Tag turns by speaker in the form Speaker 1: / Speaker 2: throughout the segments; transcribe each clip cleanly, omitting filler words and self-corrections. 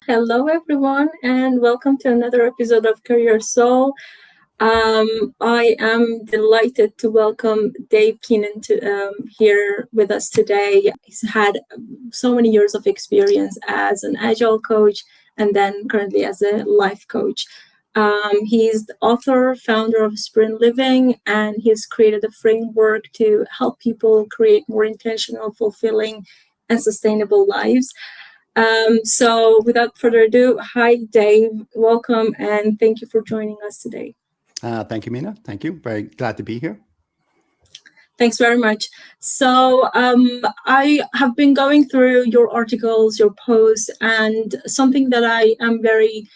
Speaker 1: Hello, everyone, and welcome to another episode of Career Soul. I am delighted to welcome Dave Keenan to here with us today. He's had so many years of experience as an agile coach and then currently as a life coach. He's the author, founder of Sprint Living, and he's created a framework to help people create more intentional, fulfilling, and sustainable lives. So without further ado, hi Dave, welcome and thank you for joining us today.
Speaker 2: Thank you, Mina. Thank you. Very glad to be here.
Speaker 1: Thanks very much. So I have been going through your articles, your posts, and something that I am very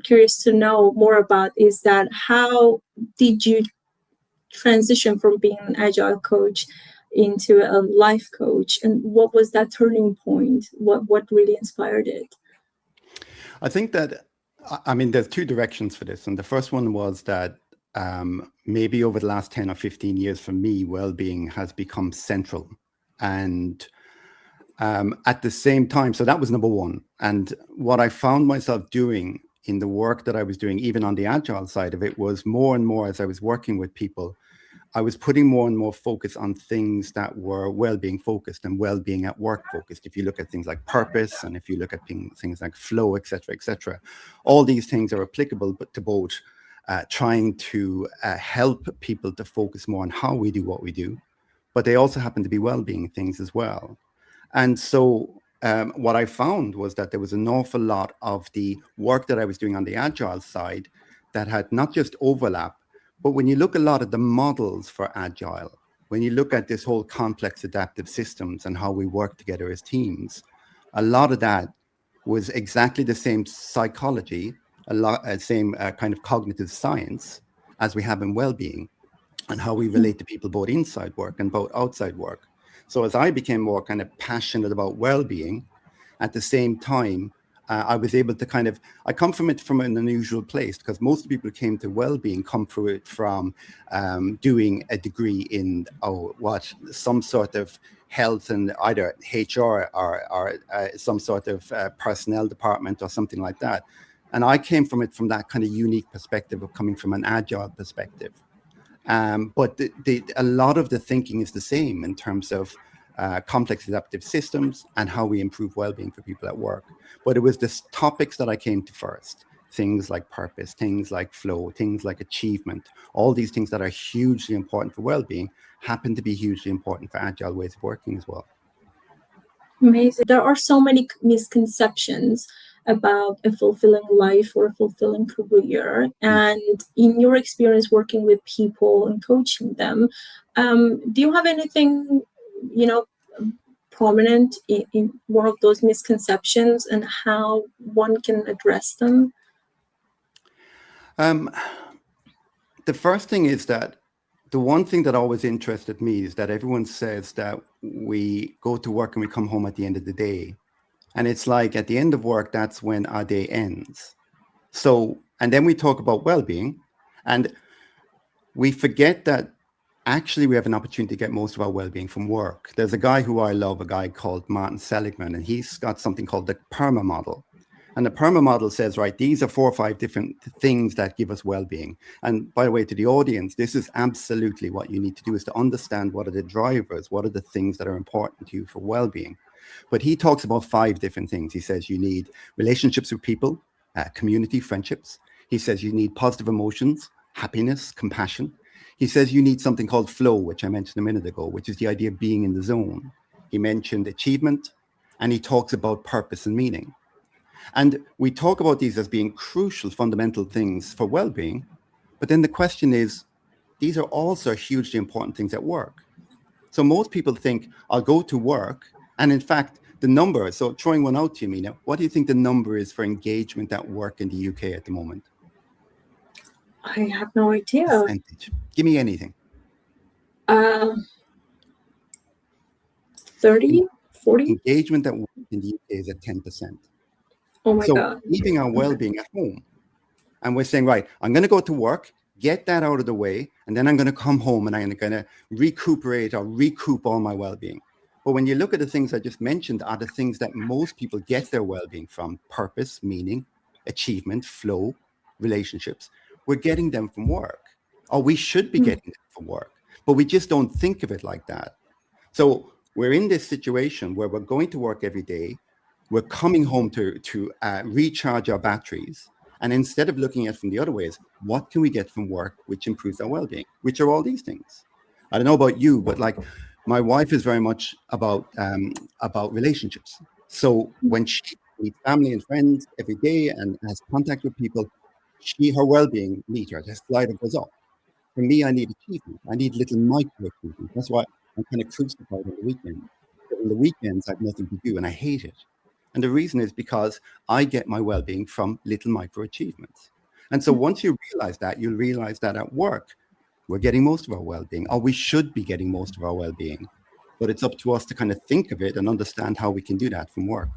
Speaker 1: curious to know more about is that how did you transition from being an agile coach into a life coach, and what was that turning point? What really inspired it?
Speaker 2: I think that, there's two directions for this. And the first one was that maybe over the last 10 or 15 years for me, well-being has become central. And at the same time, so that was number one. And what I found myself doing in the work that I was doing, even on the agile side of it, was more and more as I was working with people, I was putting more and more focus on things that were well-being focused and well-being at work focused. If you look at things like purpose and if you look at things like flow, et cetera, all these things are applicable but to both trying to help people to focus more on how we do what we do, but they also happen to be well-being things as well. And so what I found was that there was an awful lot of the work that I was doing on the agile side that had not just overlap, but when you look a lot at the models for agile, when you look at this whole complex adaptive systems and how we work together as teams, a lot of that was exactly the same psychology, same kind of cognitive science as we have in well-being and how we relate to people both inside work and both outside work. So as I became more kind of passionate about well-being, at the same time, I was able to I come from it from an unusual place because most people who came to well-being come through it from doing a degree in some sort of health and either HR or some sort of personnel department or something like that. And I came from it from that kind of unique perspective of coming from an agile perspective. But a lot of the thinking is the same in terms of complex adaptive systems and how we improve well-being for people at work. But it was the topics that I came to first, things like purpose, things like flow, things like achievement, all these things that are hugely important for well-being happen to be hugely important for agile ways of working as well.
Speaker 1: Amazing. There are so many misconceptions about a fulfilling life or a fulfilling career. And in your experience working with people and coaching them, do you have anything, prominent in one of those misconceptions and how one can address them?
Speaker 2: The first thing is that the one thing that always interested me is that everyone says that we go to work and we come home at the end of the day. And it's like at the end of work, that's when our day ends. So, and then we talk about well-being and we forget that actually we have an opportunity to get most of our well-being from work. There's a guy who I love, a guy called Martin Seligman, and he's got something called the PERMA model. And the PERMA model says, right, these are 4 or 5 different things that give us well-being. And by the way, to the audience, this is absolutely what you need to do is to understand what are the drivers, what are the things that are important to you for well-being. But he talks about 5 different things. He says you need relationships with people, community, friendships. He says you need positive emotions, happiness, compassion. He says you need something called flow, which I mentioned a minute ago, which is the idea of being in the zone. He mentioned achievement, and he talks about purpose and meaning. And we talk about these as being crucial, fundamental things for well-being. But then the question is, these are also hugely important things at work. So most people think, I'll go to work. And in fact, the number, so throwing one out to you, Mina, what do you think the number is for engagement at work in the UK at the moment?
Speaker 1: I have no idea.
Speaker 2: Percentage. Give me anything.
Speaker 1: 30, 40?
Speaker 2: Engagement at work in the UK is at 10%.
Speaker 1: Oh my God.
Speaker 2: Leaving our well-being at home. And we're saying, right, I'm going to go to work, get that out of the way, and then I'm going to come home and I'm going to recuperate or recoup all my well-being. But when you look at the things I just mentioned, are the things that most people get their well-being from: purpose, meaning, achievement, flow, relationships. We're getting them from work, or we should be getting them from work, but we just don't think of it like that. So we're in this situation where we're going to work every day. We're coming home to recharge our batteries. And instead of looking at it from the other ways, what can we get from work which improves our well-being, which are all these things? I don't know about you, but like my wife is very much about relationships. So when she meets family and friends every day and has contact with people, her well-being meter, the slider goes up. For me, I need achievement. I need little micro achievement. That's why I'm kind of crucified on the weekend. But on the weekends, I have nothing to do and I hate it. And the reason is because I get my well-being from little micro achievements. And so once you realize that, you'll realize that at work, we're getting most of our well-being, or we should be getting most of our well-being. But it's up to us to kind of think of it and understand how we can do that from work.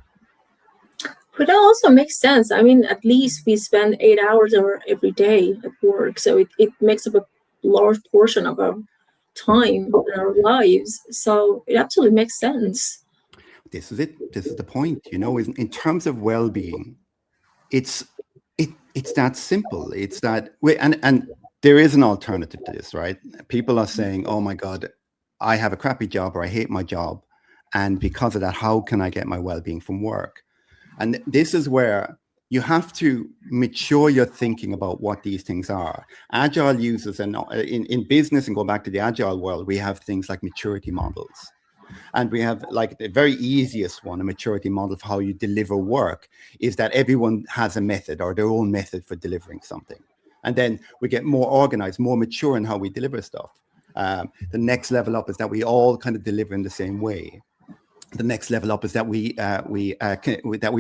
Speaker 1: But that also makes sense. I mean, at least we spend 8 hours every day at work. So it makes up a large portion of our time in our lives. So it absolutely makes sense.
Speaker 2: This is it. This is the point. In terms of well-being, it's that simple. It's that way, and there is an alternative to this, right? People are saying, "Oh my God, I have a crappy job or I hate my job, and because of that, how can I get my well-being from work?" And this is where you have to mature your thinking about what these things are. Agile uses, and in business, and go back to the agile world, we have things like maturity models. And we have like the very easiest one, a maturity model for how you deliver work, is that everyone has a method or their own method for delivering something. And then we get more organized, more mature in how we deliver stuff. The next level up is that we all kind of deliver in the same way. The next level up is that we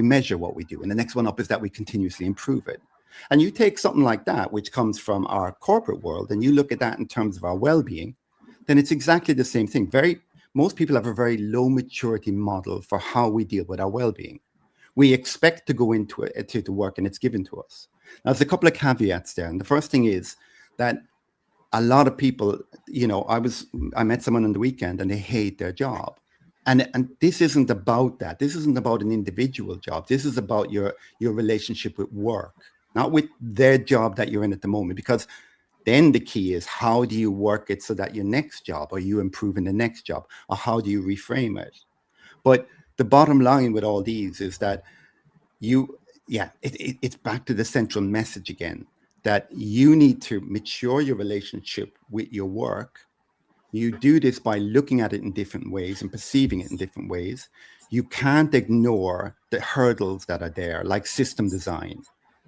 Speaker 2: measure what we do. And the next one up is that we continuously improve it. And you take something like that, which comes from our corporate world, and you look at that in terms of our well-being, then it's exactly the same thing. Most people have a very low maturity model for how we deal with our well-being. We expect to go into it to work, and it's given to us. Now, there's a couple of caveats there. And the first thing is that a lot of people, I met someone on the weekend and they hate their job. And this isn't about that. This isn't about an individual job. This is about your relationship with work, not with their job that you're in at the moment. Because then the key is, how do you work it so that your next job, or you improve in the next job, or how do you reframe it? But the bottom line with all these is that it's back to the central message again, that you need to mature your relationship with your work. You do this by looking at it in different ways and perceiving it in different ways. You can't ignore the hurdles that are there, like system design.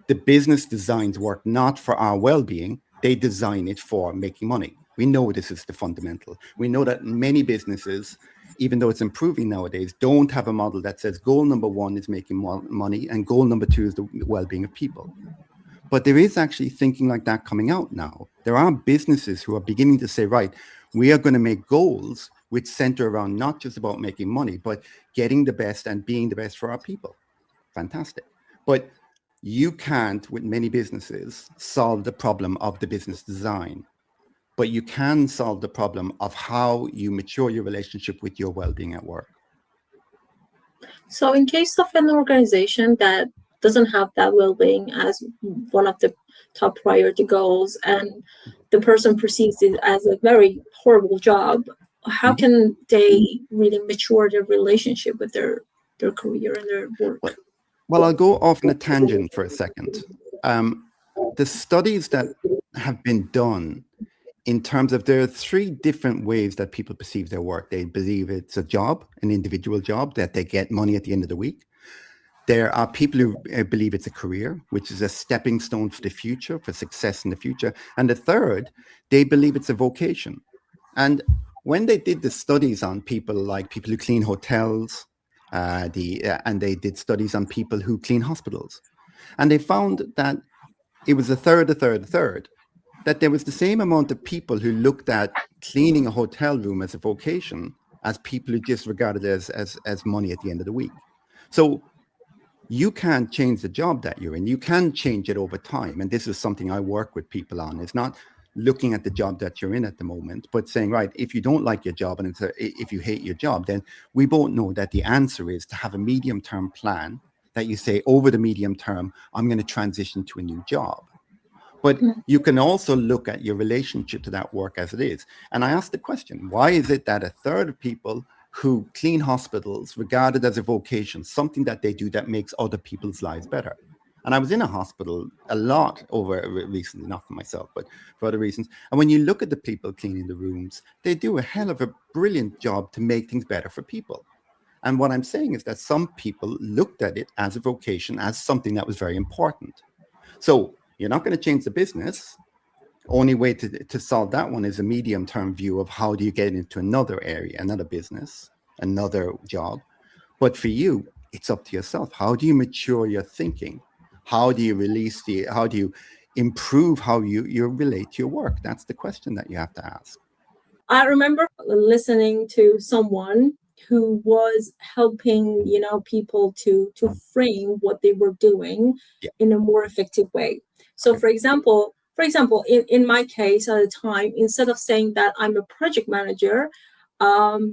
Speaker 2: The business designs work not for our well-being. They design it for making money. We know this is the fundamental. We know that many businesses, even though it's improving nowadays, don't have a model that says goal number one is making money and goal number two is the well-being of people. But there is actually thinking like that coming out now. There are businesses who are beginning to say, right, we are going to make goals which center around not just about making money, but getting the best and being the best for our people. Fantastic. But you can't, with many businesses, solve the problem of the business design, but you can solve the problem of how you mature your relationship with your well-being at work.
Speaker 1: So in case of an organization that doesn't have that well-being as one of the top priority goals, and the person perceives it as a very horrible job, how can they really mature their relationship with their career and their work?
Speaker 2: Well, I'll go off on a tangent for a second. The studies that have been done in terms of, there are three different ways that people perceive their work. They believe it's a job, an individual job, that they get money at the end of the week. There are people who believe it's a career, which is a stepping stone for the future, for success in the future. And the third, they believe it's a vocation. And when they did the studies on people, like people who clean hotels, and they did studies on people who clean hospitals, and they found that it was a third, that there was the same amount of people who looked at cleaning a hotel room as a vocation as people who just regarded it as money at the end of the week. So you can't change the job that you're in. You can change it over time. And this is something I work with people on. It's not looking at the job that you're in at the moment, but saying, right, if you don't like your job and if you hate your job, then we both know that the answer is to have a medium-term plan that you say, over the medium term, I'm going to transition to a new job. But you can also look at your relationship to that work as it is. And I asked the question, why is it that a third of people who clean hospitals regard it as a vocation, something that they do that makes other people's lives better? And I was in a hospital a lot over recently, not for myself, but for other reasons. And when you look at the people cleaning the rooms, they do a hell of a brilliant job to make things better for people. And what I'm saying is that some people looked at it as a vocation, as something that was very important. So you're not going to change the business. Only way to solve that one is a medium-term view of how do you get into another area, another business, another job. But for you, it's up to yourself. How do you mature your thinking? How do you how do you improve how you relate to your work? That's the question that you have to ask.
Speaker 1: I remember listening to someone who was helping, people to frame what they were doing
Speaker 2: Yeah.
Speaker 1: in a more effective way. So,
Speaker 2: Okay.
Speaker 1: for example, in my case at the time, instead of saying that I'm a project manager,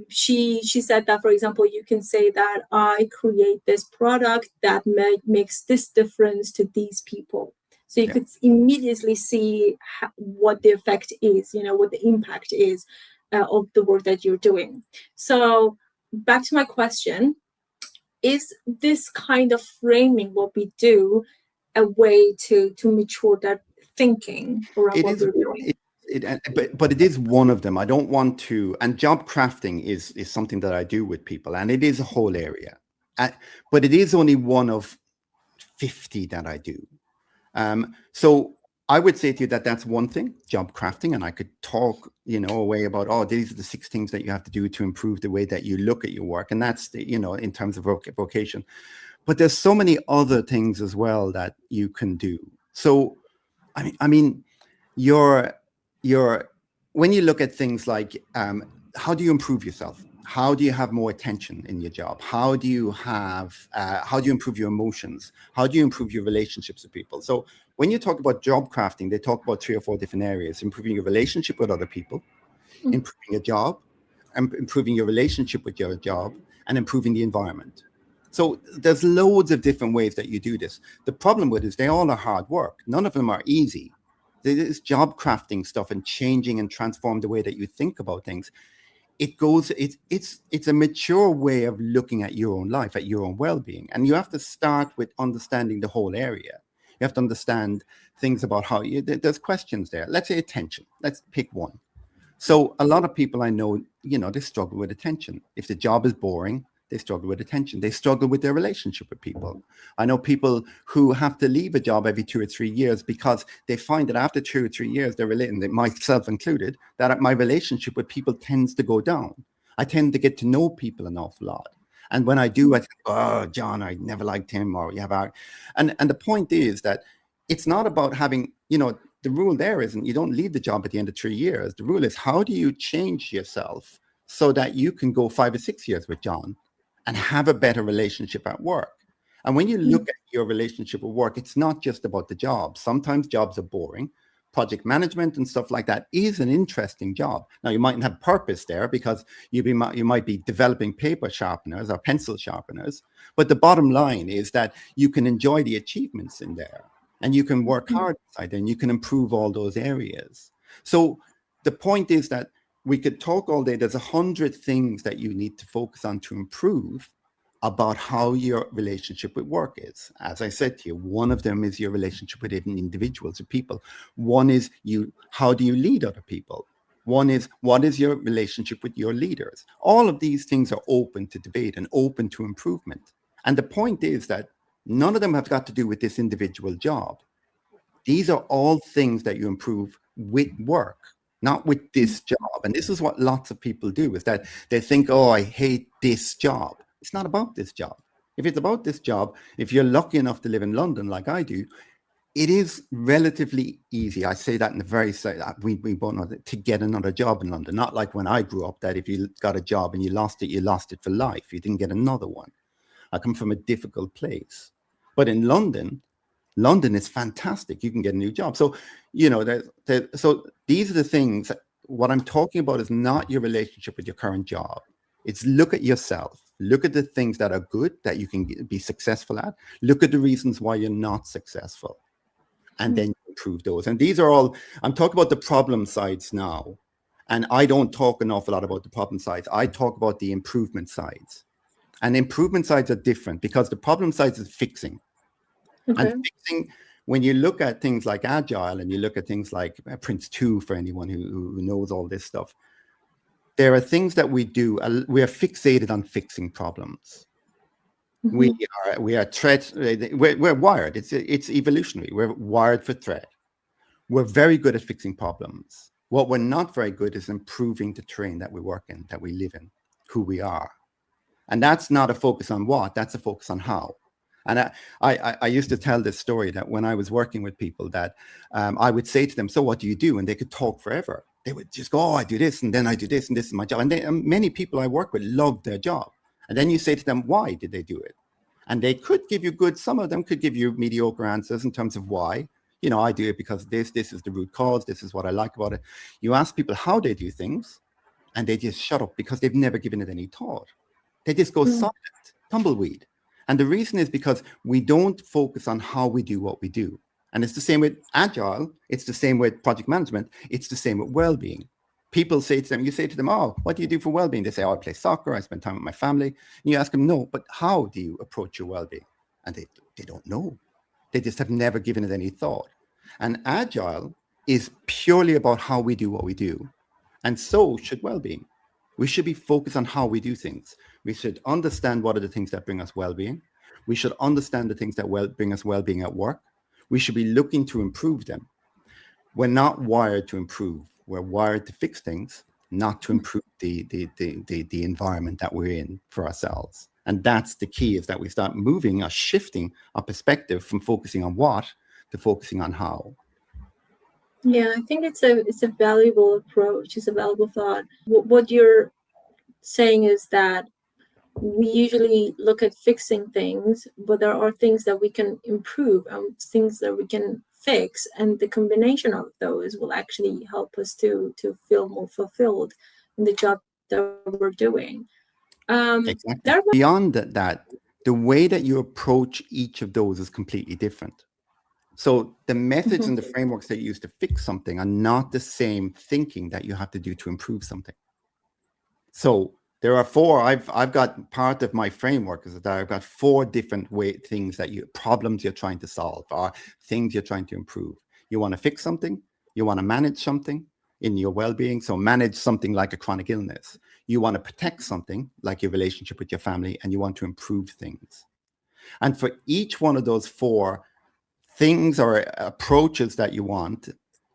Speaker 1: she said that, for example, you can say that I create this product that makes this difference to these people. So you
Speaker 2: Yeah.
Speaker 1: could immediately see what the effect is, what the impact is of the work that you're doing. So back to my question, is this kind of framing what we do a way to mature that thinking around
Speaker 2: It
Speaker 1: what
Speaker 2: is.
Speaker 1: we're doing?
Speaker 2: But it is one of them. I don't want to. And job crafting is something that I do with people, and it is a whole area. But it is only one of 50 that I do. So I would say to you that that's one thing, job crafting, and I could talk, away about, oh, these are the 6 things that you have to do to improve the way that you look at your work, and that's in terms of vocation. But there's so many other things as well that you can do. So, I mean, your when you look at things like how do you improve yourself? How do you have more attention in your job? How do you improve your emotions? How do you improve your relationships with people? So when you talk about job crafting, they talk about 3 or 4 different areas: improving your relationship with other people, improving your job, improving your relationship with your job, and improving the environment. So there's loads of different ways that you do this. The problem with it is they all are hard work. None of them are easy. This job crafting stuff and changing and transform the way that you think about things, it's a mature way of looking at your own life, at your own well-being. And you have to start with understanding the whole area. You have to understand things about how there's questions there. Let's say attention. Let's pick one. So a lot of people I know, they struggle with attention. If the job is boring, they struggle with attention. They struggle with their relationship with people. I know people who have to leave a job every 2 or 3 years because they find that after 2 or 3 years, they're relating, myself included, that my relationship with people tends to go down. I tend to get to know people an awful lot. And when I do, I think, oh, John, I never liked him, or and the point is that it's not about having, the rule there isn't you don't leave the job at the end of 3 years. The rule is, how do you change yourself so that you can go 5 or 6 years with John and have a better relationship at work? And when you look at your relationship at work, it's not just about the job. Sometimes jobs are boring. Project management and stuff like that is an interesting job. Now, you mightn't have purpose there because you might be developing paper sharpeners or pencil sharpeners. But the bottom line is that you can enjoy the achievements in there, and you can work hard inside there, and you can improve all those areas. So the point is that we could talk all day. There's 100 things that you need to focus on to improve about how your relationship with work is. As I said to you, one of them is your relationship with individuals or people. One is how do you lead other people? One is, what is your relationship with your leaders? All of these things are open to debate and open to improvement. And the point is that none of them have got to do with this individual job. These are all things that you improve with work, not with this job. And this is what lots of people do, is that they think, oh, I hate this job. It's not about this job. If it's about this job, if you're lucky enough to live in London like I do, it is relatively easy. I say that in the very say that we both know that, to get another job in London. Not like when I grew up, that if you got a job and you lost it for life. You didn't get another one. I come from a difficult place. But in London, London is fantastic. You can get a new job. So, so these are the things. What I'm talking about is not your relationship with your current job. It's look at yourself. Look at the things that are good that you can be successful at. Look at the reasons why you're not successful. And then improve those. And these are all, I'm talking about the problem sides now. And I don't talk an awful lot about the problem sides. I talk about the improvement sides. And improvement sides are different because the problem sides is fixing.
Speaker 1: Okay.
Speaker 2: And fixing, when you look at things like agile and you look at things like Prince 2 for anyone who knows all this stuff, there are things that we do. We are fixated on fixing problems. We are threat. We're wired. It's evolutionary. We're wired for threat. We're very good at fixing problems. What we're not very good is improving the terrain that we work in, that we live in, who we are. And that's not a focus on what, that's a focus on how. And I used to tell this story that when I was working with people that I would say to them, so what do you do? And they could talk forever. They would just go, oh, I do this, and then I do this, and this is my job. And many people I work with love their job. And then you say to them, why did they do it? And they could give you some of them could give you mediocre answers in terms of why. I do it because this is the root cause. This is what I like about it. You ask people how they do things, and they just shut up because they've never given it any thought. They just go silent, tumbleweed. And the reason is because we don't focus on how we do what we do. And it's the same with agile. It's the same with project management. It's the same with well-being. People say to them, you say to them, oh, what do you do for well-being? They say, oh, I play soccer. I spend time with my family. And you ask them, no, but how do you approach your well-being? And they don't know. They just have never given it any thought. And agile is purely about how we do what we do. And so should well-being. We should be focused on how we do things. We should understand what are the things that bring us well-being. We should understand the things that bring us well-being at work. We should be looking to improve them. We're not wired to improve. We're wired to fix things, not to improve the environment that we're in for ourselves. And that's the key, is that we start moving or shifting our perspective from focusing on what to focusing on how.
Speaker 1: Yeah, I think it's a valuable approach. It's a valuable thought. What you're saying is that we usually look at fixing things, but there are things that we can improve and things that we can fix, and the combination of those will actually help us to feel more fulfilled in the job that we're doing.
Speaker 2: Exactly. Beyond that, the way that you approach each of those is completely different. So the methods and the frameworks that you use to fix something are not the same thinking that you have to do to improve something. So there are four. I've got part of my framework is that I've got four different things that problems you're trying to solve, or things you're trying to improve. You want to fix something. You want to manage something in your well-being. So manage something like a chronic illness. You want to protect something like your relationship with your family, and you want to improve things. And for each one of those four things or approaches that you want,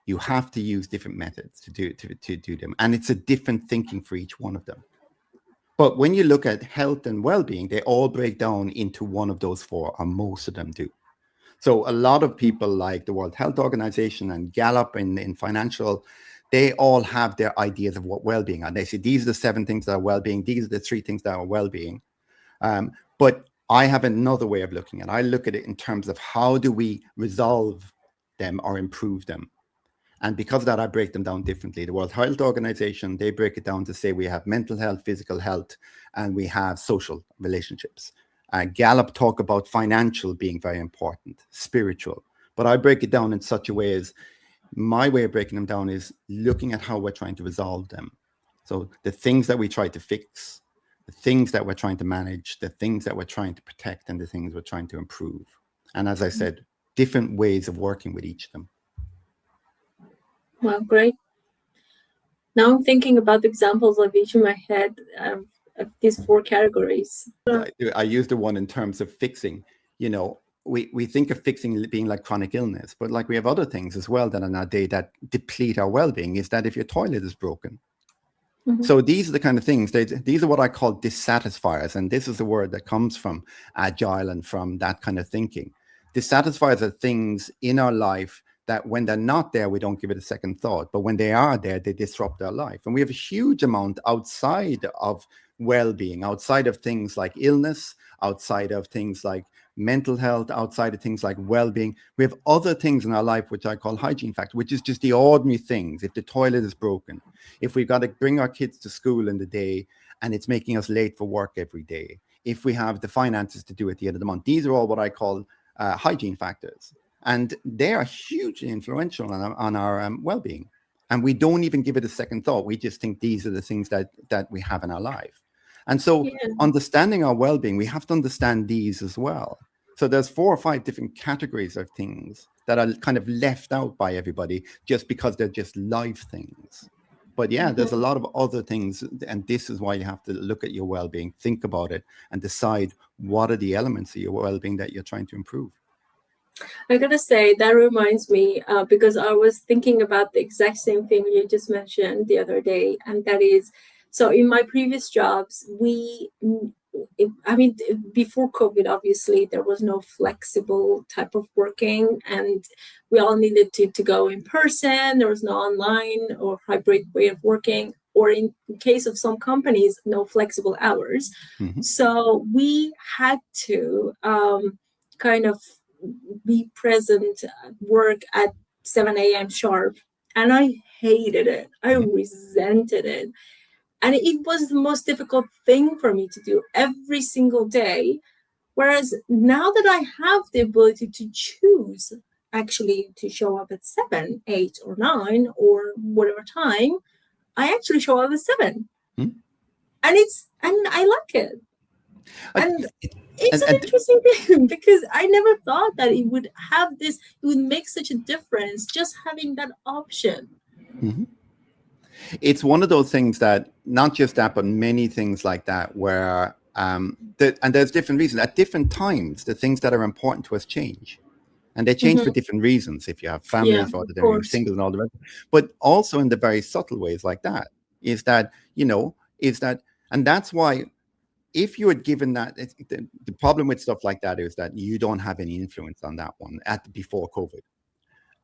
Speaker 2: you have to use different methods to do them. And it's a different thinking for each one of them. But when you look at health and well-being, they all break down into one of those four, or most of them do. So a lot of people like the World Health Organization and Gallup in financial, they all have their ideas of what well-being are. They say, these are the 7 things that are well-being. These are the 3 things that are well-being. But I have another way of looking at it. I look at it in terms of how do we resolve them or improve them. And because of that, I break them down differently. The World Health Organization, they break it down to say we have mental health, physical health, and we have social relationships. Gallup talk about financial being very important, spiritual. But I break it down in such a way as my way of breaking them down is looking at how we're trying to resolve them. So the things that we try to fix, the things that we're trying to manage, the things that we're trying to protect, and the things we're trying to improve. And as I said, different ways of working with each of them.
Speaker 1: Well, great. Now I'm thinking about the examples of each in my head of these 4 categories.
Speaker 2: I use the one in terms of fixing. We think of fixing being like chronic illness, but like we have other things as well that in our day that deplete our well-being, is that if your toilet is broken. So these are the kind of things, these are what I call dissatisfiers. And this is a word that comes from agile and from that kind of thinking. Dissatisfiers are things in our life that when they're not there, we don't give it a second thought. But when they are there, they disrupt our life. And we have a huge amount outside of well-being, outside of things like illness, outside of things like mental health, outside of things like well-being. We have other things in our life, which I call hygiene factor, which is just the ordinary things. If the toilet is broken, if we've got to bring our kids to school in the day and it's making us late for work every day, if we have the finances to do it at the end of the month, these are all what I call hygiene factors. And they are hugely influential on our well-being. And we don't even give it a second thought. We just think these are the things that we have in our life. And so understanding our well-being, we have to understand these as well. So there's 4 or 5 different categories of things that are kind of left out by everybody just because they're just life things. But there's a lot of other things. And this is why you have to look at your well-being, think about it, and decide what are the elements of your well-being that you're trying to improve.
Speaker 1: I gotta say, that reminds me, because I was thinking about the exact same thing you just mentioned the other day, and that is, so in my previous jobs, before COVID, obviously, there was no flexible type of working, and we all needed to go in person. There was no online or hybrid way of working, or in case of some companies, no flexible hours.
Speaker 2: Mm-hmm.
Speaker 1: So we had to kind of be present at work at 7 a.m. sharp. And I hated it. I resented it. And it was the most difficult thing for me to do every single day. Whereas now that I have the ability to choose actually to show up at 7, 8, or 9, or whatever time, I actually show up at 7. And I like it. And it's an interesting thing because I never thought that it would have this, it would make such a difference just having that option.
Speaker 2: Mm-hmm. It's one of those things that, not just that, but many things like that, where and there's different reasons. At different times, the things that are important to us change. And they change for different reasons. If you have families, rather than being single and all the rest. But also in the very subtle ways like that, and that's why, if you had given that, the problem with stuff like that is that you don't have any influence on that one before COVID.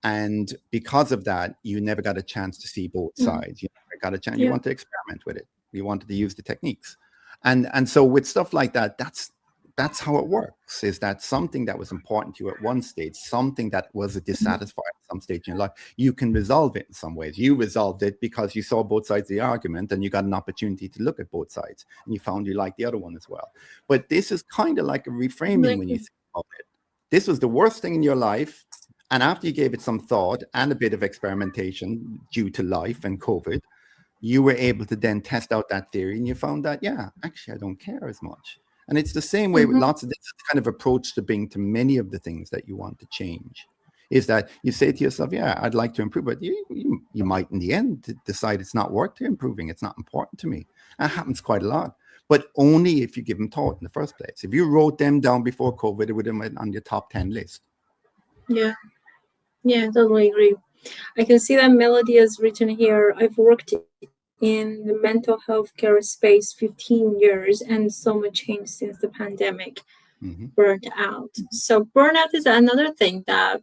Speaker 2: And because of that, you never got a chance to see both sides. You never got a chance. You want to experiment with it. You wanted to use the techniques. And so with stuff like that, that's how it works, is that something that was important to you at one stage, something that was a dissatisfied at some stage in your life, you can resolve it in some ways. You resolved it because you saw both sides of the argument and you got an opportunity to look at both sides and you found you liked the other one as well. But this is kind of like a reframing when you think about it. This was the worst thing in your life. And after you gave it some thought and a bit of experimentation due to life and COVID, you were able to then test out that theory and you found that, actually, I don't care as much. And it's the same way with lots of this kind of approach to being to many of the things that you want to change, is that you say to yourself, I'd like to improve, but you might in the end decide it's not worth improving. It's not important to me. That happens quite a lot, but only if you give them thought in the first place. If you wrote them down before COVID, it would have been on your top 10 list.
Speaker 1: Yeah, totally agree. I can see that Melody has written here, I've worked in the mental health care space 15 years and so much changed since the pandemic. Burnt out. So burnout is another thing that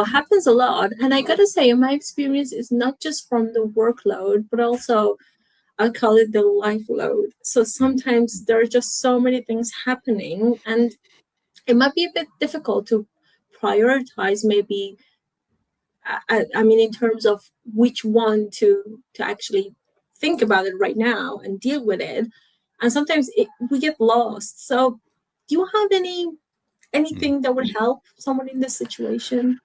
Speaker 1: happens a lot. And I gotta say, in my experience, it's not just from the workload, but also I call it the life load. So sometimes there are just so many things happening and it might be a bit difficult to prioritize maybe, in terms of which one to actually think about it right now and deal with it. And sometimes we get lost. So do you have anything that would help someone in this situation?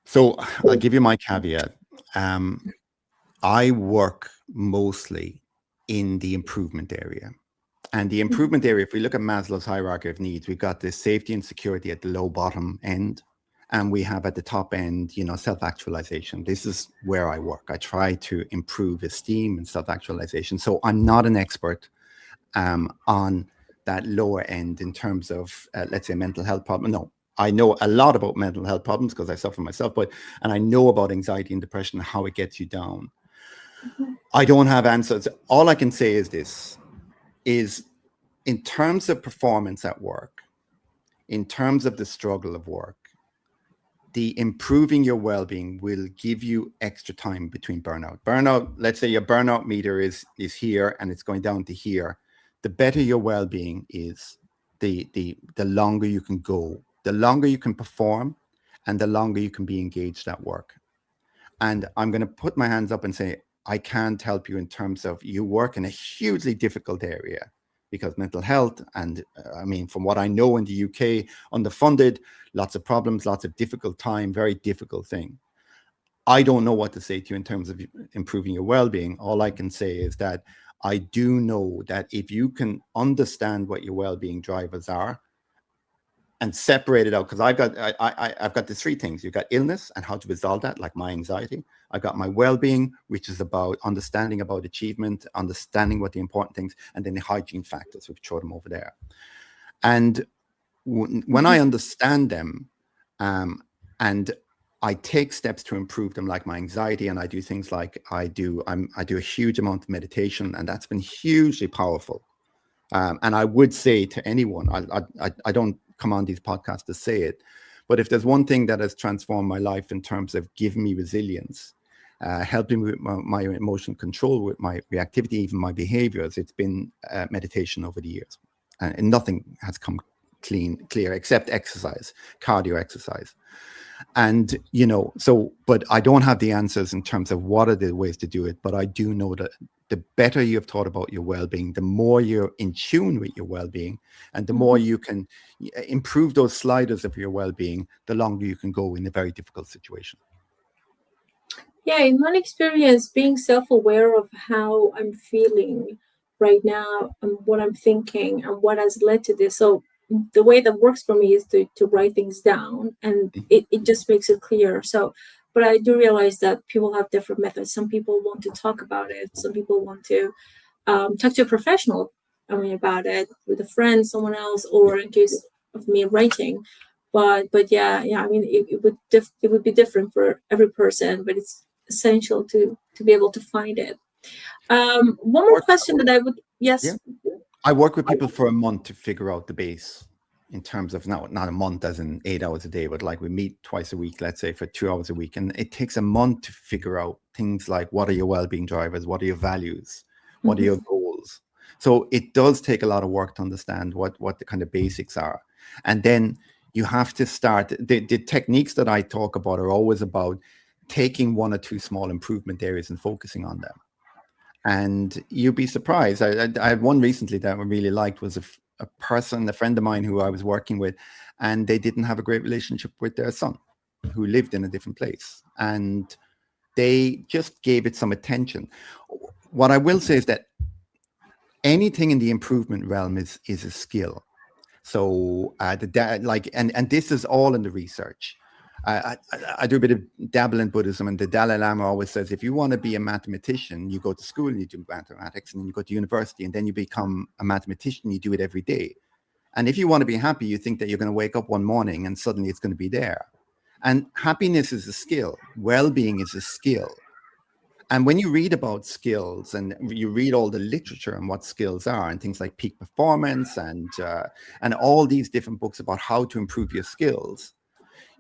Speaker 2: So I'll give you my caveat. I work mostly in the improvement area. And the improvement area, if we look at Maslow's hierarchy of needs, we've got the safety and security at the low bottom end. And we have at the top end, self-actualization. This is where I work. I try to improve esteem and self-actualization. So I'm not an expert on that lower end in terms of, let's say, mental health problem. No, I know a lot about mental health problems because I suffer myself, and I know about anxiety and depression and how it gets you down. I don't have answers. All I can say is this, is in terms of performance at work, in terms of the struggle of work, the improving your well-being will give you extra time between burnout. Let's say your burnout meter is here and it's going down to here. The better your well-being is, the longer you can go, the longer you can perform, and the longer you can be engaged at work. And I'm going to put my hands up and say, I can't help you in terms of you work in a hugely difficult area, because mental health, and I mean, from what I know in the UK, underfunded, lots of problems, lots of difficult time, very difficult thing. I don't know what to say to you in terms of improving your well-being. All I can say is that I do know that if you can understand what your well-being drivers are and separate it out, because I've got the three things. You've got illness and how to resolve that, like my anxiety. I've got my well-being, which is about understanding about achievement, understanding what the important things, and then the hygiene factors. We've thrown them over there. And when I understand them, and I take steps to improve them, like my anxiety, and I do things like I do a huge amount of meditation, and that's been hugely powerful. And I would say to anyone, I don't come on these podcasts to say it, but if there's one thing that has transformed my life in terms of giving me resilience, helping me with my emotional control, with my reactivity, even my behaviors, it's been meditation over the years. And nothing has come clear except exercise, cardio exercise. And, you know, so, but I don't have the answers in terms of what are the ways to do it, but I do know that the better you've thought about your well-being, the more you're in tune with your well-being, and the more you can improve those sliders of your well-being, the longer you can go in a very difficult situation.
Speaker 1: Yeah, in my experience, being self-aware of how I'm feeling right now and what I'm thinking and what has led to this. So the way that works for me is to write things down, and it just makes it clear. So, but I do realize that people have different methods. Some people want to talk about it. Some people want to talk to a professional, I mean, about it with a friend, someone else, or in case of me writing. But yeah, I mean, it would be different for every person, but it's essential to be able to find it. One more question that I would, yes.
Speaker 2: Yeah. I work with people for a month to figure out the base, in terms of not a month as in 8 hours a day, but like we meet twice a week, let's say for 2 hours a week. And it takes a month to figure out things like, what are your well-being drivers? What are your values? What are your goals? So it does take a lot of work to understand what the kind of basics are. And then you have to start, the techniques that I talk about are always about taking one or two small improvement areas and focusing on them. And you'd be surprised. I had one recently that I really liked, was a friend of mine who I was working with, and they didn't have a great relationship with their son, who lived in a different place. And they just gave it some attention. What I will say is that anything in the improvement realm is a skill. So and this is all in the research. I do a bit of dabble in Buddhism, and the Dalai Lama always says, if you want to be a mathematician, you go to school and you do mathematics, and then you go to university, and then you become a mathematician. You do it every day. And if you want to be happy, you think that you're going to wake up one morning and suddenly it's going to be there. And happiness is a skill. Well-being is a skill. And when you read about skills and you read all the literature on what skills are, and things like peak performance and all these different books about how to improve your skills,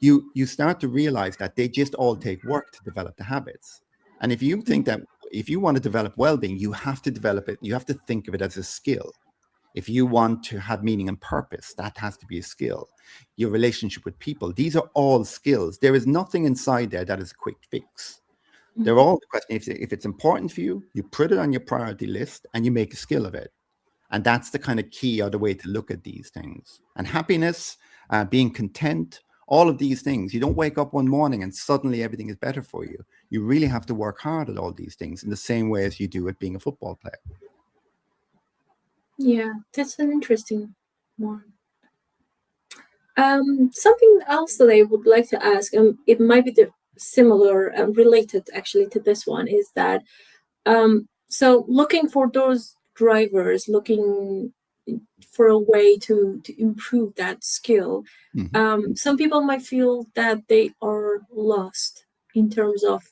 Speaker 2: you start to realize that they just all take work to develop the habits. And if you think that if you want to develop well-being, you have to develop it. You have to think of it as a skill. If you want to have meaning and purpose, that has to be a skill. Your relationship with people, these are all skills. There is nothing inside there that is a quick fix. They're all the question. If it's important for you, you put it on your priority list and you make a skill of it. And that's the kind of key or the way to look at these things. And happiness, being content, all of these things. You don't wake up one morning and suddenly everything is better for you. You really have to work hard at all these things in the same way as you do at being a football player.
Speaker 1: Yeah, that's an interesting one. Something else that I would like to ask, and it might be similar and related actually to this one, is that so looking for those drivers, looking for a way to improve that skill. Some people might feel that they are lost in terms of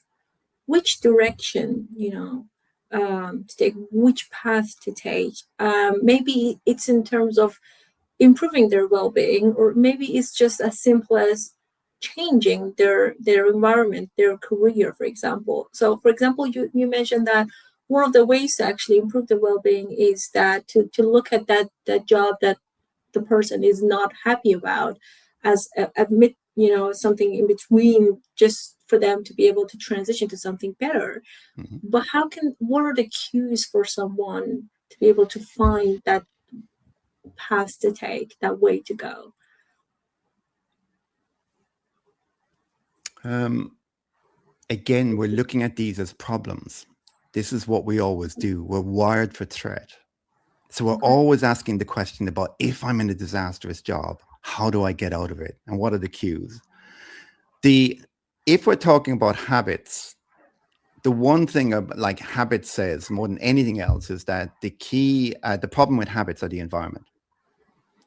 Speaker 1: which direction, to take, which path to take. Maybe it's in terms of improving their well-being, or maybe it's just as simple as changing their environment, their career, for example. So for example, you mentioned that one of the ways to actually improve the well-being is that to look at that job that the person is not happy about, as admit, something in between, just for them to be able to transition to something better.
Speaker 2: Mhm.
Speaker 1: But what are the cues for someone to be able to find that path to take, that way to go?
Speaker 2: Again, we're looking at these as problems. This is what we always do. We're wired for threat. So we're
Speaker 1: Okay.
Speaker 2: always asking the question about, if I'm in a disastrous job, how do I get out of it? And what are the cues? If we're talking about habits, the one thing like habit says more than anything else is that the problem with habits are the environment.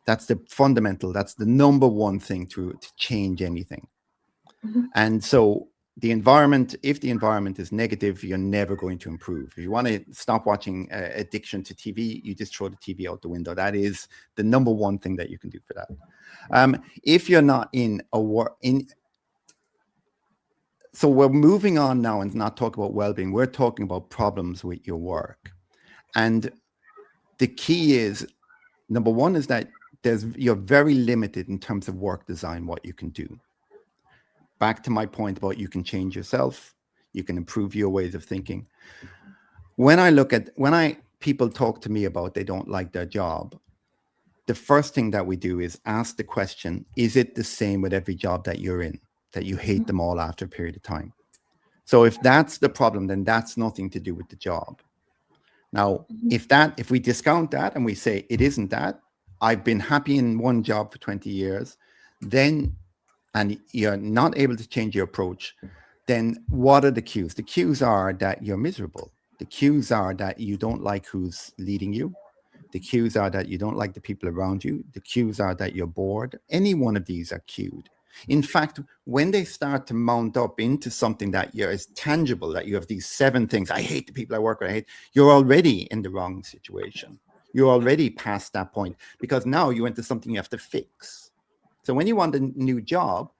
Speaker 2: That's the fundamental, that's the number one thing to change anything.
Speaker 1: Mm-hmm.
Speaker 2: And so the environment, if the environment is negative, you're never going to improve. If you want to stop watching addiction to TV, you just throw the TV out the window. That is the number one thing that you can do for that. If you're not so we're moving on now and not talk about well-being. We're talking about problems with your work. And the key is, number one is that you're very limited in terms of work design, what you can do. Back to my point about you can change yourself, you can improve your ways of thinking. When people talk to me about they don't like their job, the first thing that we do is ask the question, is it the same with every job that you're in, that you hate them all after a period of time? So if that's the problem, then that's nothing to do with the job. Now, if we discount that and we say it isn't that, I've been happy in one job for 20 years, then, and you're not able to change your approach, then what are the cues? The cues are that you're miserable. The cues are that you don't like who's leading you. The cues are that you don't like the people around you. The cues are that you're bored. Any one of these are cued. In fact, when they start to mount up into something that is tangible, that you have these 7 things, I hate the people I work with, I hate, you're already in the wrong situation. You're already past that point, because now you went to something you have to fix. So when you want a new job,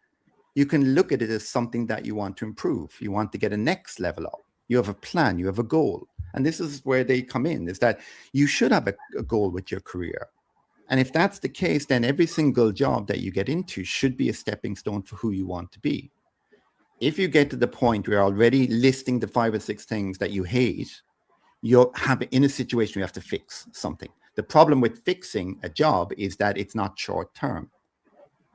Speaker 2: you can look at it as something that you want to improve. You want to get a next level up. You have a plan, you have a goal. And this is where they come in, is that you should have a goal with your career. And if that's the case, then every single job that you get into should be a stepping stone for who you want to be. If you get to the point where you're already listing the 5 or 6 things that you hate, you're in a situation where you have to fix something. The problem with fixing a job is that it's not short term.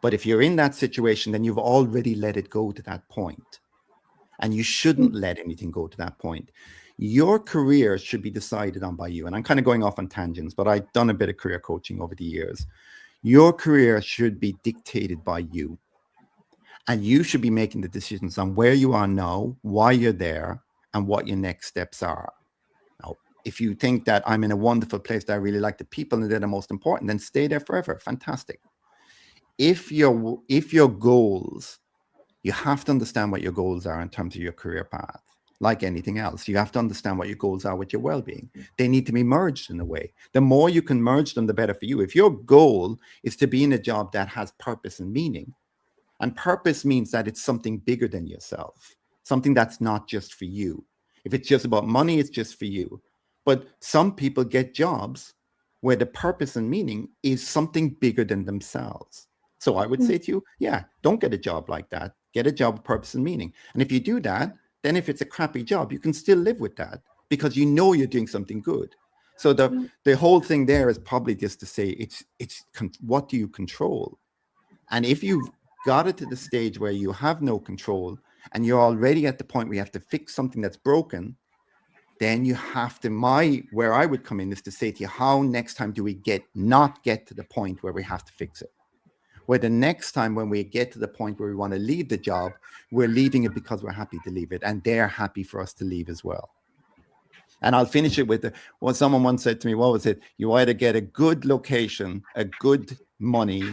Speaker 2: But if you're in that situation, then you've already let it go to that point. And you shouldn't let anything go to that point. Your career should be decided on by you. And I'm kind of going off on tangents, but I've done a bit of career coaching over the years. Your career should be dictated by you. And you should be making the decisions on where you are now, why you're there, and what your next steps are. Now, if you think that I'm in a wonderful place, that I really like the people and they're the most important, then stay there forever. Fantastic. If your goals, you have to understand what your goals are in terms of your career path. Like anything else, you have to understand what your goals are with your well-being. They need to be merged in a way. The more you can merge them, the better for you. If your goal is to be in a job that has purpose and meaning, and purpose means that it's something bigger than yourself, something that's not just for you. If it's just about money, it's just for you. But some people get jobs where the purpose and meaning is something bigger than themselves. So I would say to you, yeah, don't get a job like that. Get a job with purpose and meaning. And if you do that, then if it's a crappy job, you can still live with that because you know you're doing something good. So the whole thing there is probably just to say what do you control? And if you've got it to the stage where you have no control and you're already at the point where you have to fix something that's broken, then you have to, where I would come in is to say to you, how next time do we not get to the point where we have to fix it? Where the next time when we get to the point where we want to leave the job, we're leaving it because we're happy to leave it. And they're happy for us to leave as well. And I'll finish it with what someone once said to me, what was it? You either get a good location, a good money,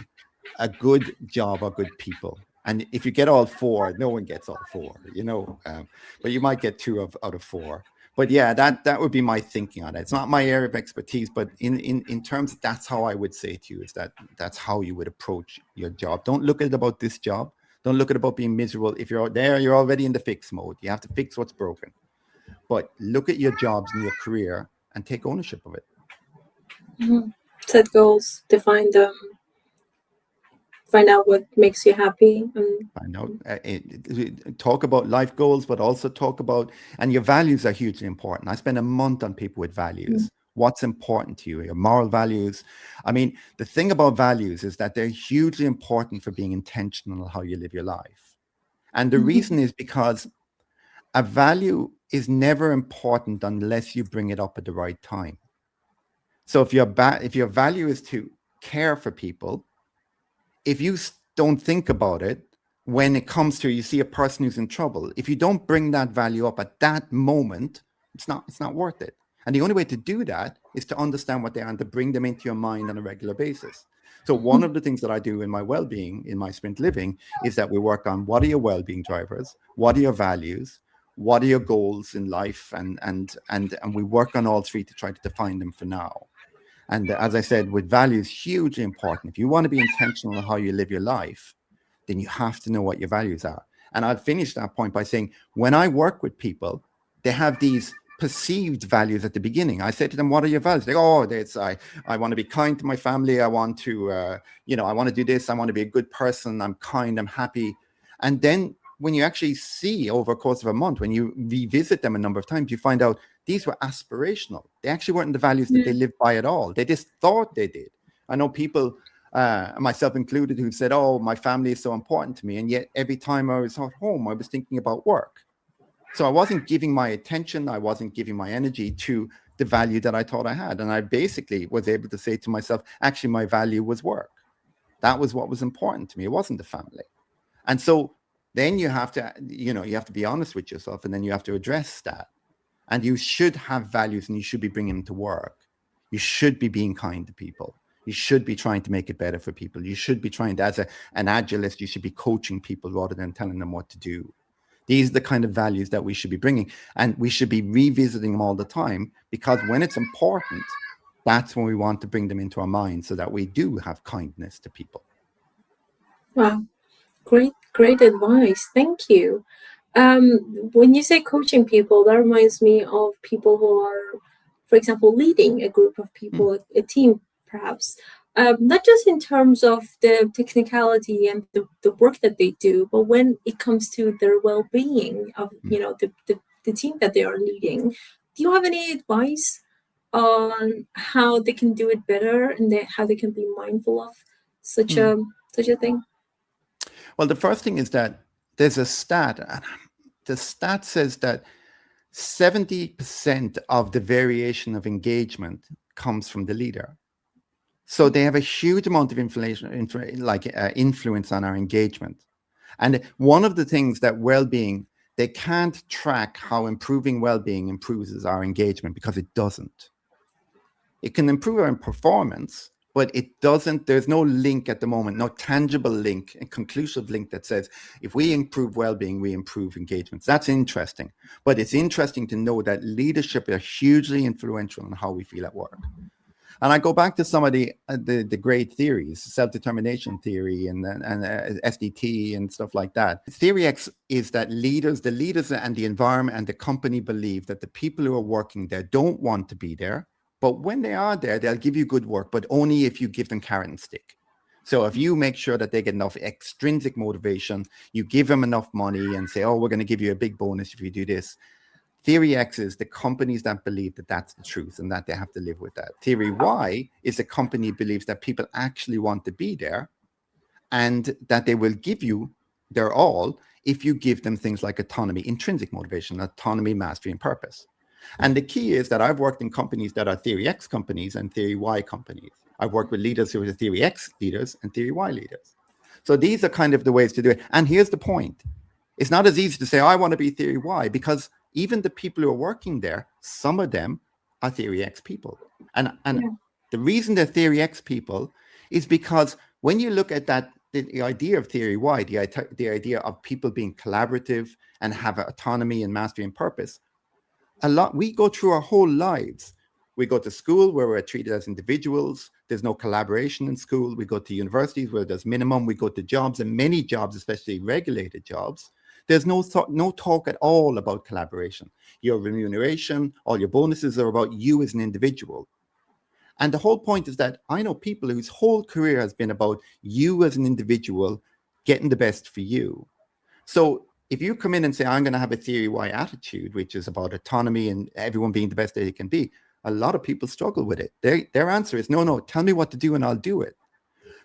Speaker 2: a good job, or good people. And if you get all 4, no one gets all 4, but you might get 2 out of 4. But yeah, that would be my thinking on it. It's not my area of expertise, but in terms of, that's how I would say to you, is that's how you would approach your job. Don't look at it about this job. Don't look at it about being miserable. If you're there, you're already in the fix mode. You have to fix what's broken. But look at your jobs and your career and take ownership of it.
Speaker 1: Mm-hmm. Set goals, define them, find out what makes you happy.
Speaker 2: I know. Talk about life goals, but also talk about, and your values are hugely important. I spend a month on people with values. What's important to you, your moral values. I mean, the thing about values is that they're hugely important for being intentional how you live your life. And the reason is because a value is never important unless you bring it up at the right time. So if your value is to care for people, if you don't think about it, when it comes to, you see a person who's in trouble, if you don't bring that value up at that moment, it's not worth it. And the only way to do that is to understand what they are and to bring them into your mind on a regular basis. So one of the things that I do in my well-being, in my sprint living, is that we work on what are your well-being drivers, what are your values, what are your goals in life, and we work on all three to try to define them for now. And as I said, with values, hugely important. If you want to be intentional on how you live your life, then you have to know what your values are. And I'll finish that point by saying, when I work with people, they have these perceived values at the beginning. I say to them, what are your values? They go, oh, I want to be kind to my family. I want to, I want to do this. I want to be a good person. I'm kind, I'm happy. And then when you actually see over the course of a month, when you revisit them a number of times, you find out these were aspirational. They actually weren't the values that they lived by at all. They just thought they did. I know people, myself included, who said, oh, my family is so important to me. And yet every time I was at home, I was thinking about work. So I wasn't giving my attention, I wasn't giving my energy to the value that I thought I had. And I basically was able to say to myself, actually, my value was work. That was what was important to me. It wasn't the family. And so then you have to, you have to be honest with yourself, and then you have to address that. And you should have values, and you should be bringing them to work. You should be being kind to people. You should be trying to make it better for people. You should be trying to, as an agilist, you should be coaching people rather than telling them what to do. These are the kind of values that we should be bringing, and we should be revisiting them all the time, because when it's important, that's when we want to bring them into our minds so that we do have kindness to people.
Speaker 1: Wow, great advice. Thank you. When you say coaching people, that reminds me of people who are, for example, leading a group of people, a team perhaps. Not just in terms of the technicality and the work that they do, but when it comes to their well-being of the team that they are leading. Do you have any advice on how they can do it better, and how they can be mindful of such a thing?
Speaker 2: Well, the first thing is that there's a stat. The stat says that 70% of the variation of engagement comes from the leader. So they have a huge amount of influence on our engagement. And one of the things that well-being, they can't track how improving well-being improves our engagement, because it doesn't. It can improve our performance, but it doesn't. There's no link at the moment, no tangible link, a conclusive link that says if we improve well-being, we improve engagements. That's interesting. But it's interesting to know that leadership are hugely influential on how we feel at work. And I go back to some of the great theories, self-determination theory and SDT and stuff like that. Theory X is that the leaders and the environment and the company believe that the people who are working there don't want to be there. But when they are there, they'll give you good work, but only if you give them carrot and stick. So if you make sure that they get enough extrinsic motivation, you give them enough money and say, oh, we're going to give you a big bonus if you do this. Theory X is the companies that believe that that's the truth and that they have to live with that. Theory Y is the company believes that people actually want to be there and that they will give you their all if you give them things like autonomy, intrinsic motivation, autonomy, mastery, and purpose. And the key is that I've worked in companies that are Theory X companies and Theory Y companies. I've worked with leaders who are the Theory X leaders and Theory Y leaders. So these are kind of the ways to do it. And here's the point. It's not as easy to say, oh, I want to be Theory Y, because even the people who are working there, some of them are Theory X people. And the reason they're Theory X people is because when you look at that, the idea of Theory Y, the idea of people being collaborative and have autonomy and mastery and purpose, we go through our whole lives. We go to school where we're treated as individuals. There's no collaboration in school. We go to universities where there's minimum. We go to jobs, and many jobs, especially regulated jobs, there's no talk at all about collaboration. Your remuneration, all your bonuses are about you as an individual. And the whole point is that I know people whose whole career has been about you as an individual getting the best for you. So if you come in and say, I'm going to have a theory Y attitude, which is about autonomy and everyone being the best they can be, a lot of people struggle with it. Their answer is, no, tell me what to do and I'll do it.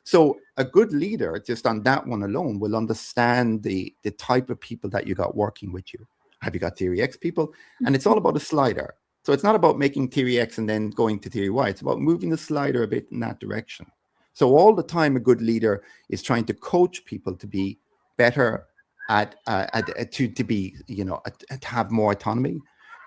Speaker 2: So a good leader, just on that one alone, will understand the type of people that you got working with you. Have you got theory X people? And it's all about a slider. So it's not about making theory X and then going to theory Y. It's about moving the slider a bit in that direction. So all the time, a good leader is trying to coach people to be better to be, to have more autonomy,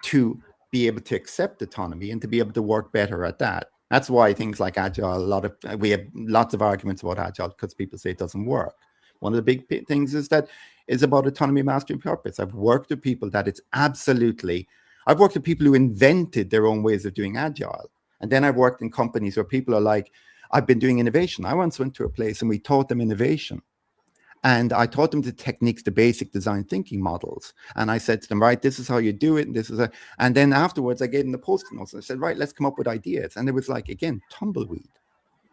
Speaker 2: to be able to accept autonomy, and to be able to work better at that. That's why things like agile, we have lots of arguments about agile because people say it doesn't work. One of the big things is that it's about autonomy, mastery, and purpose. I've worked with people that I've worked with people who invented their own ways of doing agile. And then I've worked in companies where people are like, I've been doing innovation. I once went to a place and we taught them innovation. And I taught them the techniques, the basic design thinking models. And I said to them, right, this is how you do it. And then afterwards, I gave them the post-it notes. And I said, right, let's come up with ideas. And it was like, again, tumbleweed.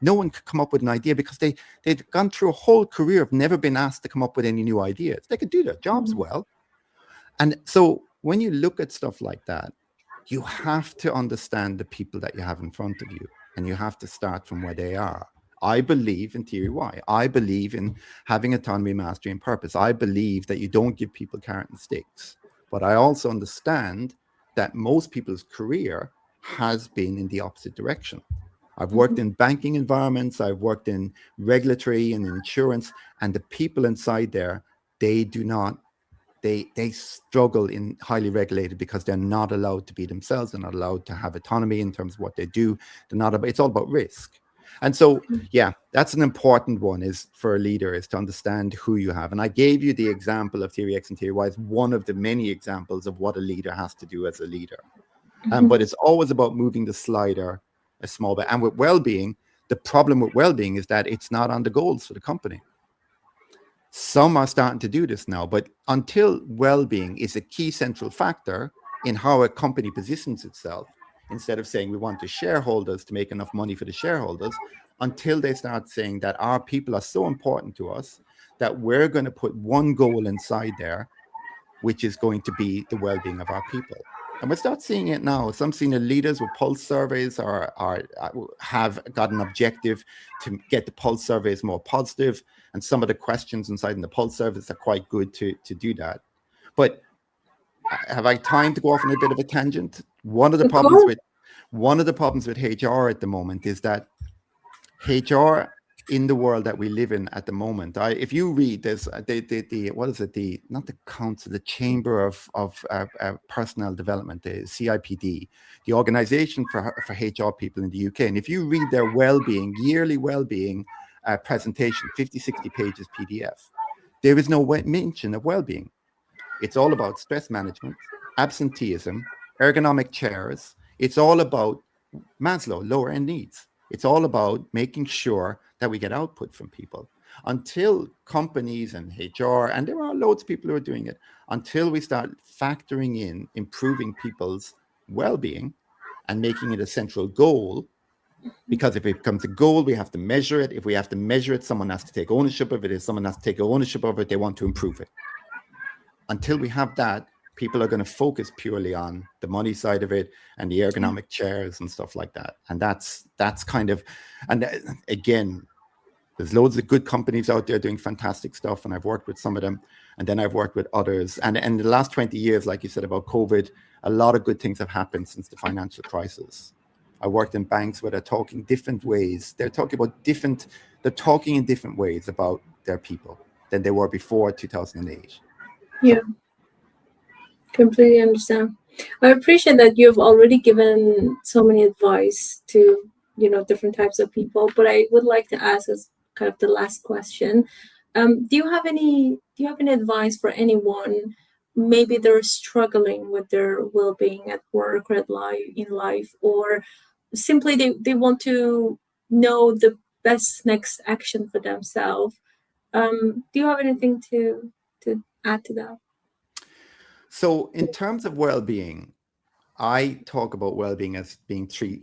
Speaker 2: No one could come up with an idea because they'd gone through a whole career of never been asked to come up with any new ideas. They could do their jobs well. And so when you look at stuff like that, you have to understand the people that you have in front of you. And you have to start from where they are. I believe in theory Y. I believe in having autonomy, mastery, and purpose. I believe that you don't give people carrot and sticks. But I also understand that most people's career has been in the opposite direction. I've worked in banking environments. I've worked in regulatory and insurance. And the people inside there, they struggle in highly regulated because they're not allowed to be themselves. They're not allowed to have autonomy in terms of what they do. It's all about risk. And so, yeah, that's an important one is for a leader is to understand who you have. And I gave you the example of theory X and theory Y as one of the many examples of what a leader has to do as a leader. But it's always about moving the slider a small bit. And with well-being, the problem with well-being is that it's not on the goals for the company. Some are starting to do this now, but until well-being is a key central factor in how a company positions itself, instead of saying we want the shareholders to make enough money for the shareholders, until they start saying that our people are so important to us that we're going to put one goal inside there, which is going to be the well-being of our people. And we start seeing it now. Some senior leaders with pulse surveys have got an objective to get the pulse surveys more positive. And some of the questions inside in the pulse surveys are quite good to do that. But have I time to go off on a bit of a tangent? One of the problems with HR at the moment is that HR in the world that we live in at the moment, if you read this, the Chamber of Personnel Development, the CIPD, the organization for HR people in the UK, and if you read their yearly well-being presentation, 50, 60 pages PDF, there is no mention of well-being. It's all about stress management, absenteeism, ergonomic chairs. It's all about Maslow, lower end needs. It's all about making sure that we get output from people. Until companies and HR, and there are loads of people who are doing it, until we start factoring in improving people's well-being and making it a central goal, because if it becomes a goal, we have to measure it. If we have to measure it, someone has to take ownership of it. If someone has to take ownership of it, they want to improve it. Until we have that, people are going to focus purely on the money side of it and the ergonomic chairs and stuff like that. And that's kind of, and again, there's loads of good companies out there doing fantastic stuff. And I've worked with some of them, and then I've worked with others. And in the last 20 years, like you said about COVID, a lot of good things have happened since the financial crisis. I worked in banks where they're talking different ways. They're talking in different ways about their people than they were before 2008.
Speaker 1: Yeah, completely understand. I appreciate that you've already given so many advice to, different types of people, but I would like to ask as kind of the last question. Do you have any advice for anyone? Maybe they're struggling with their well-being at work or in life, or simply they want to know the best next action for themselves. Do you have anything to add to that?
Speaker 2: So in terms of well-being, I talk about well-being as being three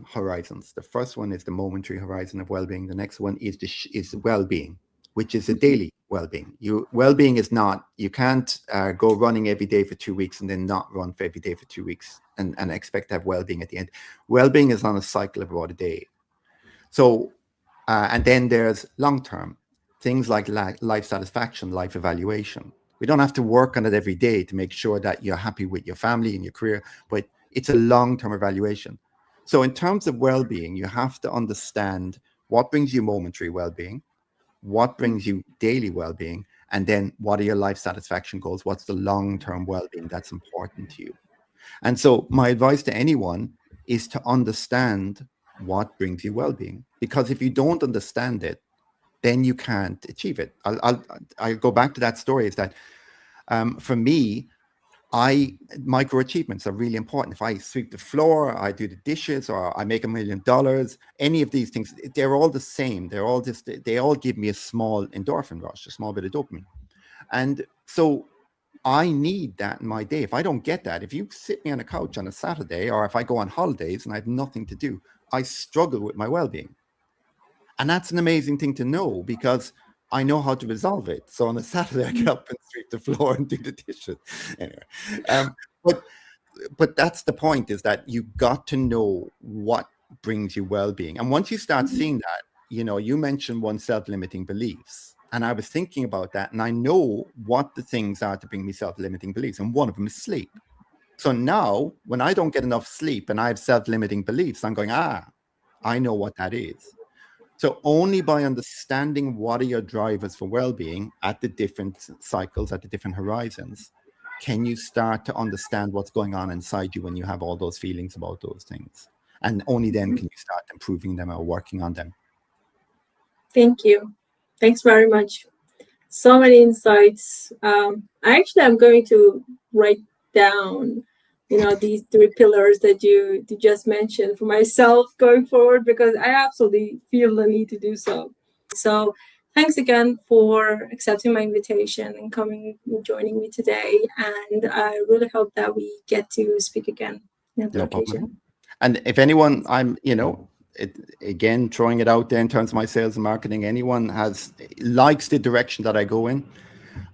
Speaker 2: horizons. The first one is the momentary horizon of well-being. The next one is is well-being, which is a daily well-being. Well-being is not, you can't go running every day for 2 weeks and then not run for every day for 2 weeks and expect to have well-being at the end. Well-being is on a cycle of about a day. So, and then there's long-term things like life satisfaction, life evaluation. We don't have to work on it every day to make sure that you're happy with your family and your career, but it's a long-term evaluation. So in terms of well-being, you have to understand what brings you momentary well-being, what brings you daily well-being, and then what are your life satisfaction goals? What's the long-term well-being that's important to you? And so my advice to anyone is to understand what brings you well-being, because if you don't understand it, then you can't achieve it. I'll go back to that story. Is that for me, micro achievements are really important. If I sweep the floor, I do the dishes, or I make $1 million, any of these things, they're all the same. They all give me a small endorphin rush, a small bit of dopamine. And so I need that in my day. If I don't get that, if you sit me on a couch on a Saturday, or if I go on holidays and I have nothing to do, I struggle with my well-being. And that's an amazing thing to know, because I know how to resolve it. So on a Saturday, I get up and sweep the floor and do the dishes. Anyway, but that's the point, is that you got to know what brings you well-being. And once you start seeing that, you mentioned one self-limiting beliefs. And I was thinking about that, and I know what the things are to bring me self-limiting beliefs. And one of them is sleep. So now when I don't get enough sleep and I have self-limiting beliefs, I'm going, I know what that is. So only by understanding what are your drivers for well-being at the different cycles, at the different horizons, can you start to understand what's going on inside you when you have all those feelings about those things. And only then can you start improving them or working on them.
Speaker 1: Thank you. Thanks very much. So many insights. Actually, I'm going to write down, these 3 pillars that you just mentioned for myself going forward, because I absolutely feel the need to do so. So thanks again for accepting my invitation and joining me today. And I really hope that we get to speak again another occasion.
Speaker 2: And if anyone, again, throwing it out there in terms of my sales and marketing, anyone likes the direction that I go in,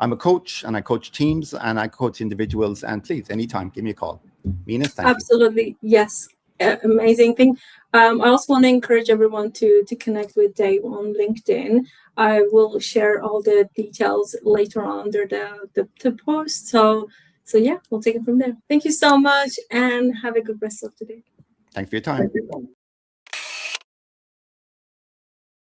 Speaker 2: I'm a coach, and I coach teams and I coach individuals. And please, anytime, give me a call. Mina, thank you.
Speaker 1: Absolutely. Yes. Amazing thing. I also want to encourage everyone to connect with Dave on LinkedIn. I will share all the details later on under the post. So yeah, we'll take it from there. Thank you so much, and have a good rest of the day.
Speaker 2: Thanks for your time.